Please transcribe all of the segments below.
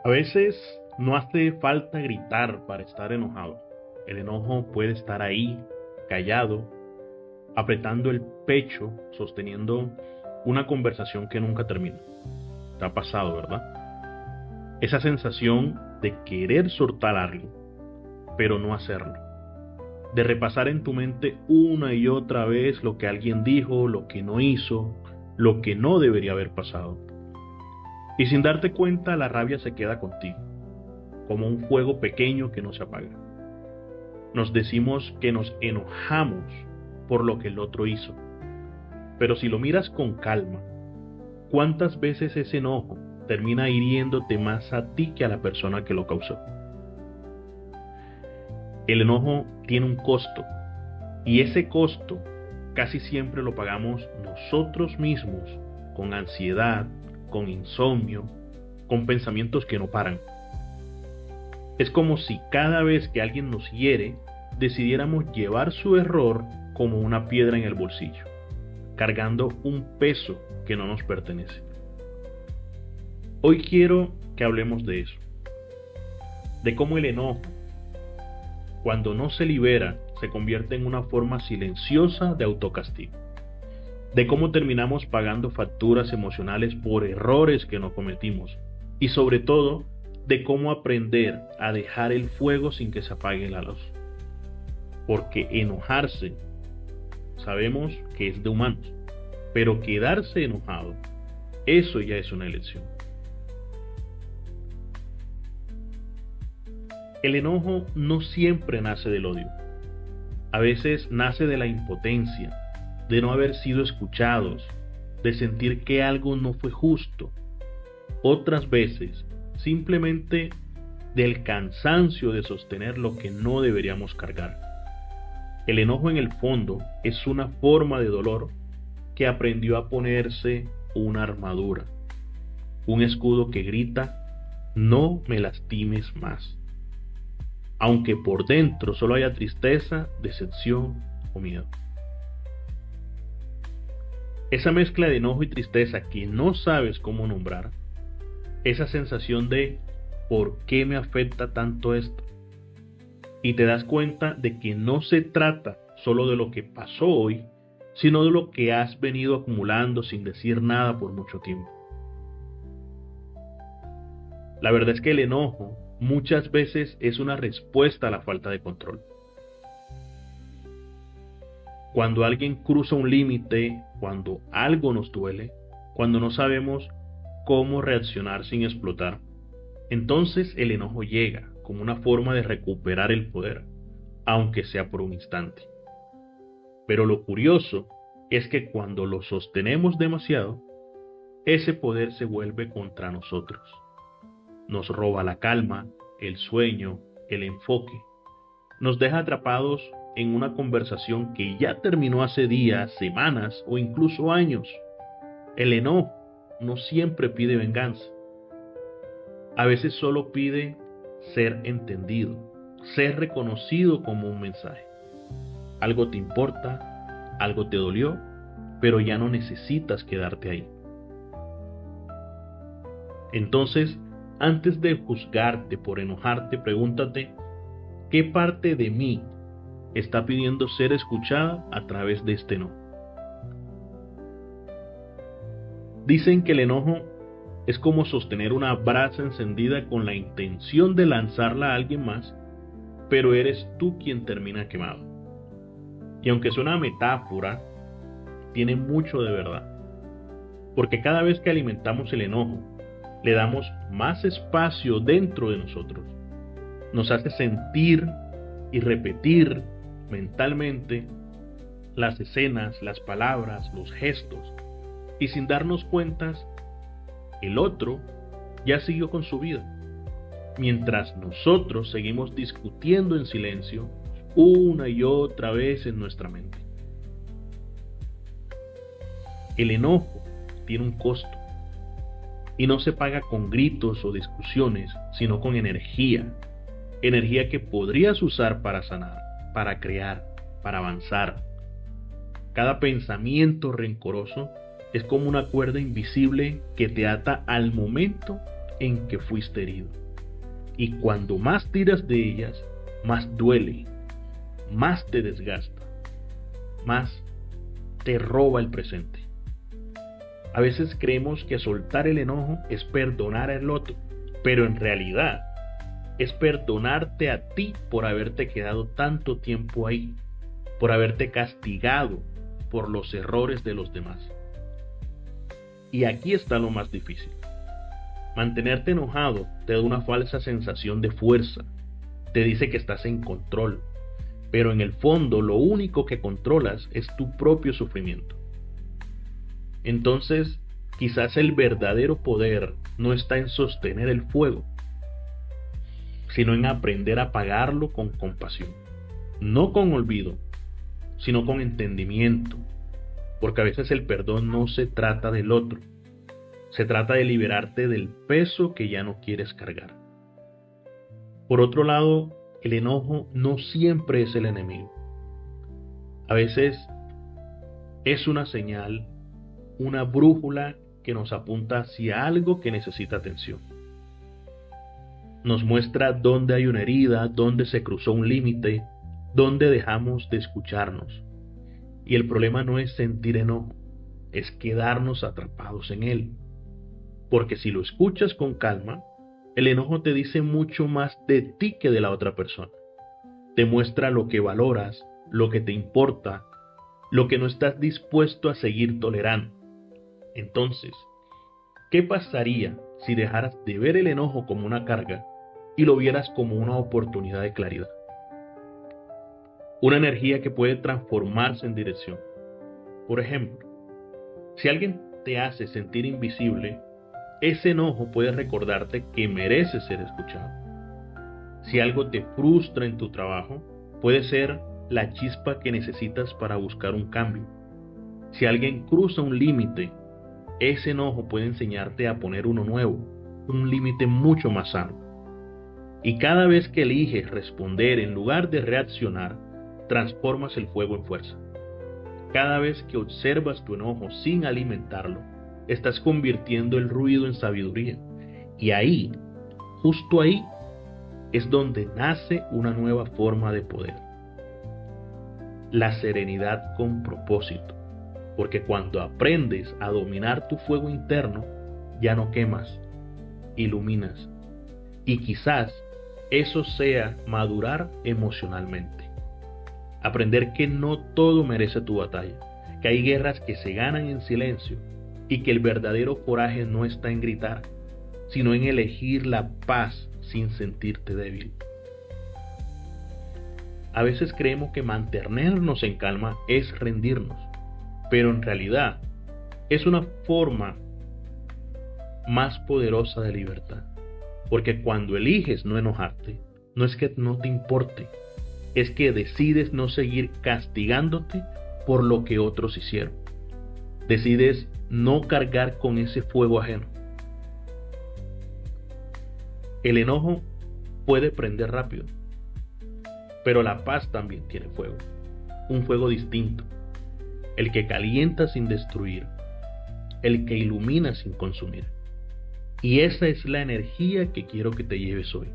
A veces no hace falta gritar para estar enojado. El enojo puede estar ahí, callado, apretando el pecho, sosteniendo una conversación que nunca termina. Te ha pasado, ¿verdad? Esa sensación de querer soltar algo, pero no hacerlo. De repasar en tu mente una y otra vez lo que alguien dijo, lo que no hizo, lo que no debería haber pasado. Y sin darte cuenta, la rabia se queda contigo, como un fuego pequeño que no se apaga. Nos decimos que nos enojamos por lo que el otro hizo. Pero si lo miras con calma, ¿cuántas veces ese enojo termina hiriéndote más a ti que a la persona que lo causó? El enojo tiene un costo, y ese costo casi siempre lo pagamos nosotros mismos, con ansiedad, con insomnio, con pensamientos que no paran. Es como si cada vez que alguien nos hiere, decidiéramos llevar su error como una piedra en el bolsillo, cargando un peso que no nos pertenece. Hoy quiero que hablemos de eso, de cómo el enojo, cuando no se libera, se convierte en una forma silenciosa de autocastigo, de cómo terminamos pagando facturas emocionales por errores que no cometimos, y sobre todo, de cómo aprender a dejar el fuego sin que se apague la luz. Porque enojarse, sabemos que es de humanos, pero quedarse enojado, eso ya es una elección. El enojo no siempre nace del odio. A veces nace de la impotencia, de no haber sido escuchados, de sentir que algo no fue justo. Otras veces, simplemente del cansancio de sostener lo que no deberíamos cargar. El enojo en el fondo es una forma de dolor que aprendió a ponerse una armadura, un escudo que grita, no me lastimes más, aunque por dentro solo haya tristeza, decepción o miedo. Esa mezcla de enojo y tristeza que no sabes cómo nombrar, esa sensación de ¿por qué me afecta tanto esto? Y te das cuenta de que no se trata solo de lo que pasó hoy, sino de lo que has venido acumulando sin decir nada por mucho tiempo. La verdad es que el enojo muchas veces es una respuesta a la falta de control. Cuando alguien cruza un límite, cuando algo nos duele, cuando no sabemos cómo reaccionar sin explotar, entonces el enojo llega como una forma de recuperar el poder, aunque sea por un instante. Pero lo curioso es que cuando lo sostenemos demasiado, ese poder se vuelve contra nosotros. Nos roba la calma, el sueño, el enfoque. Nos deja atrapados en una conversación que ya terminó hace días, semanas o incluso años. El enojo no siempre pide venganza. A veces solo pide ser entendido, ser reconocido como un mensaje. Algo te importa, algo te dolió, pero ya no necesitas quedarte ahí. Entonces, antes de juzgarte por enojarte, pregúntate, ¿qué parte de mí está pidiendo ser escuchada a través de este enojo? Dicen que el enojo es como sostener una brasa encendida con la intención de lanzarla a alguien más, pero eres tú quien termina quemado. Y aunque es una metáfora, tiene mucho de verdad. Porque cada vez que alimentamos el enojo, le damos más espacio dentro de nosotros. Nos hace sentir y repetir mentalmente las escenas, las palabras, los gestos. Y sin darnos cuentas, el otro ya siguió con su vida, mientras nosotros seguimos discutiendo en silencio una y otra vez en nuestra mente. El enojo tiene un costo y no se paga con gritos o discusiones, sino con energía que podrías usar para sanar, para crear, para avanzar. Cada pensamiento rencoroso es como una cuerda invisible que te ata al momento en que fuiste herido. Y cuando más tiras de ellas, más duele, más te desgasta, más te roba el presente. A veces creemos que soltar el enojo es perdonar al otro, pero en realidad es perdonarte a ti por haberte quedado tanto tiempo ahí, por haberte castigado por los errores de los demás. Y aquí está lo más difícil. Mantenerte enojado te da una falsa sensación de fuerza, te dice que estás en control, pero en el fondo lo único que controlas es tu propio sufrimiento. Entonces, quizás el verdadero poder no está en sostener el fuego, sino en aprender a apagarlo con compasión, no con olvido, sino con entendimiento, porque a veces el perdón no se trata del otro, se trata de liberarte del peso que ya no quieres cargar. Por otro lado, el enojo no siempre es el enemigo. A veces es una señal, una brújula que nos apunta hacia algo que necesita atención. Nos muestra dónde hay una herida, dónde se cruzó un límite, dónde dejamos de escucharnos. Y el problema no es sentir enojo, es quedarnos atrapados en él. Porque si lo escuchas con calma, el enojo te dice mucho más de ti que de la otra persona. Te muestra lo que valoras, lo que te importa, lo que no estás dispuesto a seguir tolerando. Entonces, ¿qué pasaría si dejaras de ver el enojo como una carga y lo vieras como una oportunidad de claridad? Una energía que puede transformarse en dirección. Por ejemplo, si alguien te hace sentir invisible, ese enojo puede recordarte que mereces ser escuchado. Si algo te frustra en tu trabajo, puede ser la chispa que necesitas para buscar un cambio. Si alguien cruza un límite, ese enojo puede enseñarte a poner uno nuevo, un límite mucho más sano. Y cada vez que eliges responder en lugar de reaccionar, transformas el fuego en fuerza. Cada vez que observas tu enojo sin alimentarlo, estás convirtiendo el ruido en sabiduría. Y ahí, justo ahí, es donde nace una nueva forma de poder. La serenidad con propósito. Porque cuando aprendes a dominar tu fuego interno, ya no quemas, iluminas. Y quizás eso sea madurar emocionalmente. Aprender que no todo merece tu batalla, que hay guerras que se ganan en silencio y que el verdadero coraje no está en gritar, sino en elegir la paz sin sentirte débil. A veces creemos que mantenernos en calma es rendirnos, pero en realidad es una forma más poderosa de libertad, porque cuando eliges no enojarte, no es que no te importe, es que decides no seguir castigándote por lo que otros hicieron. Decides no cargar con ese fuego ajeno. El enojo puede prender rápido, pero la paz también tiene fuego, un fuego distinto, el que calienta sin destruir, el que ilumina sin consumir. Y esa es la energía que quiero que te lleves hoy.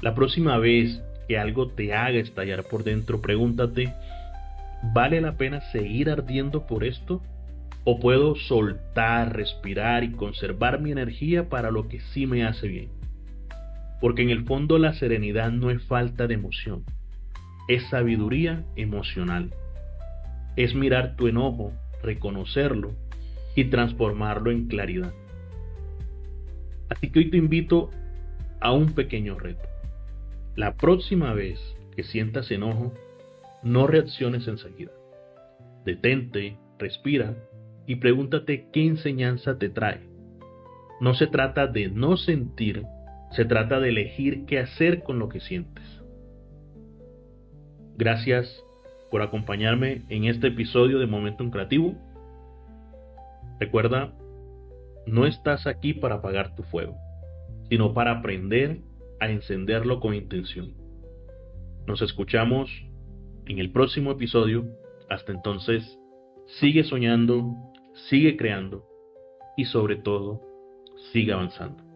La próxima vez que algo te haga estallar por dentro, pregúntate, ¿vale la pena seguir ardiendo por esto? ¿O puedo soltar, respirar y conservar mi energía para lo que sí me hace bien? Porque en el fondo la serenidad no es falta de emoción, es sabiduría emocional. Es mirar tu enojo, reconocerlo y transformarlo en claridad. Así que hoy te invito a un pequeño reto. La próxima vez que sientas enojo, no reacciones enseguida. Detente, respira y pregúntate qué enseñanza te trae. No se trata de no sentir, se trata de elegir qué hacer con lo que sientes. Gracias por acompañarme en este episodio de Momentum Creativo. Recuerda, no estás aquí para apagar tu fuego, sino para aprender a encenderlo con intención. Nos escuchamos en el próximo episodio. Hasta entonces, sigue soñando, sigue creando y sobre todo, sigue avanzando.